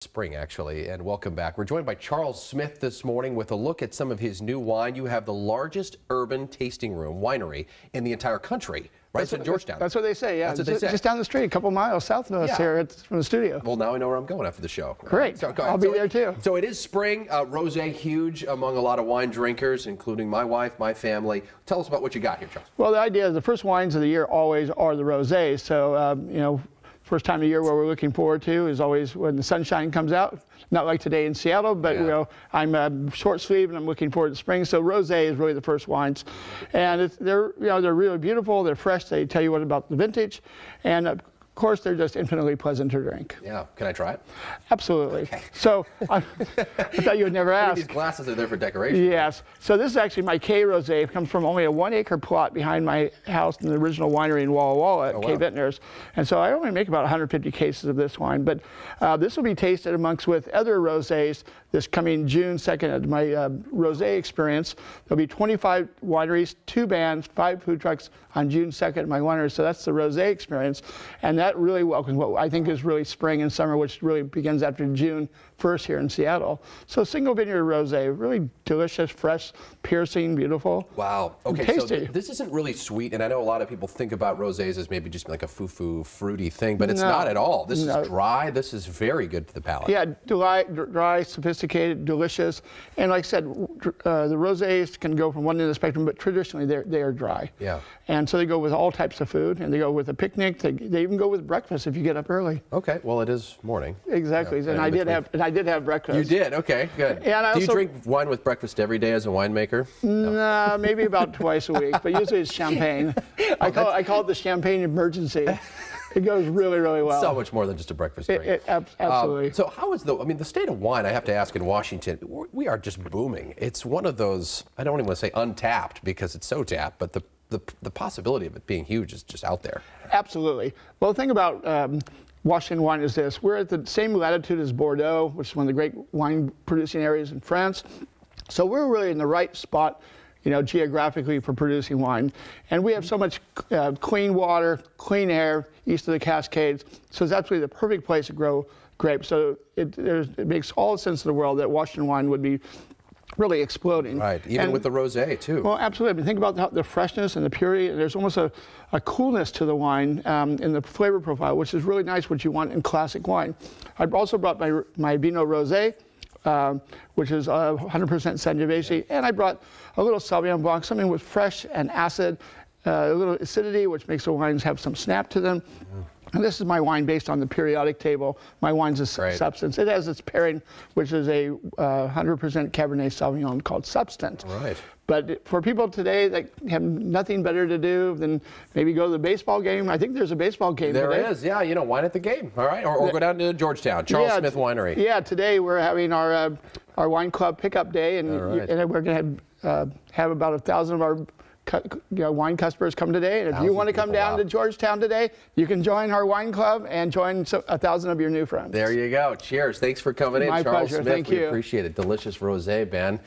Spring, actually, and welcome back. We're joined by Charles Smith this morning with a look at some of his new wine. You have the largest urban tasting room winery in the entire country, right? It's in Georgetown. That's what they say, yeah. That's what they say. Just down the street, a couple miles south of us here from the studio. Well, now I know where I'm going after the show. Great. So, I'll be there too. So it is spring. Rosé huge among a lot of wine drinkers, including my wife, my family. Tell us about what you got here, Charles. Well, the idea is the first wines of the year always are the rosés. So, you know, first time of year where we're looking forward to is always when the sunshine comes out. Not like today in Seattle, but you know, I'm short sleeve and I'm looking forward to spring. So rosé is really the first wines, and they're really beautiful. They're fresh. They tell you what about the vintage, and of course they're just infinitely pleasant to drink. Yeah, can I try it? Absolutely. Okay. So I thought you would never ask. These glasses are there for decoration. Yes. So this is actually my K Rosé. It comes from only a 1-acre plot behind my house in the original winery in Walla Walla at K Vintners. And so I only make about 150 cases of this wine. But this will be tasted amongst with other rosés this coming June 2nd at my rosé experience. There'll be 25 wineries, 2 bands, 5 food trucks on June 2nd at my winery. So that's the rosé experience. And that really welcomes what I think is really spring and summer, which really begins after June 1st here in Seattle. So single vineyard rosé, really delicious, fresh, piercing, beautiful. Wow. Okay, tasty. So this isn't really sweet, and I know a lot of people think about rosés as maybe just like a foo-foo, fruity thing, but it's not at all. This is dry. This is very good to the palate. Yeah, dry, sophisticated, delicious, and like I said, the rosés can go from one end of the spectrum, but traditionally they are dry. Yeah. And so they go with all types of food, and they go with a picnic. They even go with breakfast if you get up early. Okay. Well, it is morning. Exactly. Yeah, and I did have breakfast. You did? Okay, good. And do you drink wine with breakfast every day as a winemaker? No, maybe about twice a week, but usually it's champagne. I call it the champagne emergency. It goes really, really well. So much more than just a breakfast drink. Absolutely. So how is the state of wine, I have to ask, in Washington, we are just booming. It's one of those, I don't even want to say untapped because it's so tapped, but the possibility of it being huge is just out there. Absolutely. Well, the thing about Washington wine is this. We're at the same latitude as Bordeaux, which is one of the great wine producing areas in France. So we're really in the right spot, you know, geographically for producing wine. And we have so much clean water, clean air east of the Cascades. So it's absolutely the perfect place to grow grapes. So it makes all the sense in the world that Washington wine would be really exploding. Right, even with the rosé too. Well, absolutely. I mean, think about the freshness and the purity. There's almost a coolness to the wine in the flavor profile, which is really nice, what you want in classic wine. I've also brought my Vinho Rosé, which is 100% Sangiovese, and I brought a little Sauvignon Blanc, something with fresh and acid, a little acidity, which makes the wines have some snap to them. And this is my wine based on the periodic table. My wine's a substance. It has its pairing, which is a 100% Cabernet Sauvignon called Substance. Right. But for people today that have nothing better to do than maybe go to the baseball game, I think there's a baseball game today. There is, yeah. You know, wine at the game, all right? Or go down to Georgetown, Charles Smith Winery. Yeah, today we're having our wine club pickup day, and, and we're going to have about 1,000 of our wine customers come today. And if you want to come down to Georgetown today, you can join our wine club and join 1,000 of your new friends. There you go. Cheers. Thanks for coming in, My Charles pleasure. Smith. Thank we you. appreciate it. Delicious rosé, Ben.